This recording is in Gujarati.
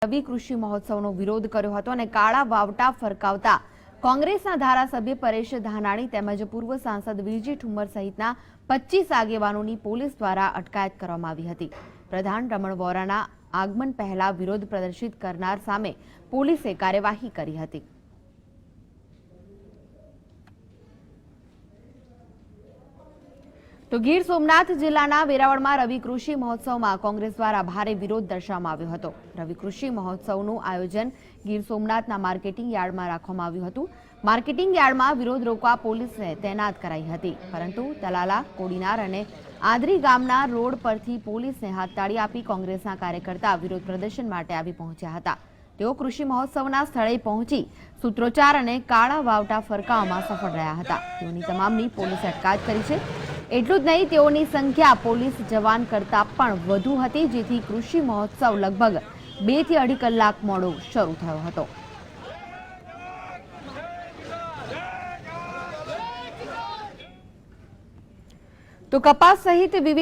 રવિ કૃષિ મહોત્સવનો વિરોધ કર્યો હતો અને કાળા વાવટા ફરકાવતા કોંગ્રેસના ધારાસભ્ય પરેશ ધાનાણી તેમજ પૂર્વ સાંસદ વીરજી ઠુમ્મર સહિતના 25 આગેવાનોની પોલીસ દ્વારા અટકાયત કરવામાં આવી હતી। પ્રધાન રમણ વોરાના આગમન પહેલા વિરોધ પ્રદર્શિત કરનાર સામે પોલીસે કાર્યવાહી કરી હતી। તો ગીર સોમનાથ જિલ્લાના વેરાવળમાં રવિ કૃષિ મહોત્સવમાં કોંગ્રેસ દ્વારા ભારે વિરોધ દર્શાવવામાં આવ્યો હતો। રવિ કૃષિ મહોત્સવનું આયોજન ગીર સોમનાથના માર્કેટિંગ યાર્ડમાં રાખવામાં આવ્યું હતું। માર્કેટિંગ યાર્ડમાં વિરોધ રોકવા પોલીસને તૈનાત કરાઈ હતી, પરંતુ તલાલા, કોડીનાર અને આદરી ગામના રોડ પરથી પોલીસને હાથતાળી આપી કોંગ્રેસના કાર્યકર્તા વિરોધ પ્રદર્શન માટે આવી પહોંચ્યા હતા। તેઓ કૃષિ મહોત્સવના સ્થળે પહોંચી સૂત્રોચ્ચાર અને કાળા વાવટા ફરકાવવામાં સફળ રહ્યા હતા। તેઓની તમામની પોલીસે અટકાયત કરી છે। એટલું જ નહીં, તેઓની સંખ્યા પોલીસ જવાન કરતાં પણ વધુ હતી, જેથી કૃષિ મહોત્સવ લગભગ 2 થી 2.5 કલાક મોડો શરૂ થયો હતો। તો કપાસ સહિત વિવિધ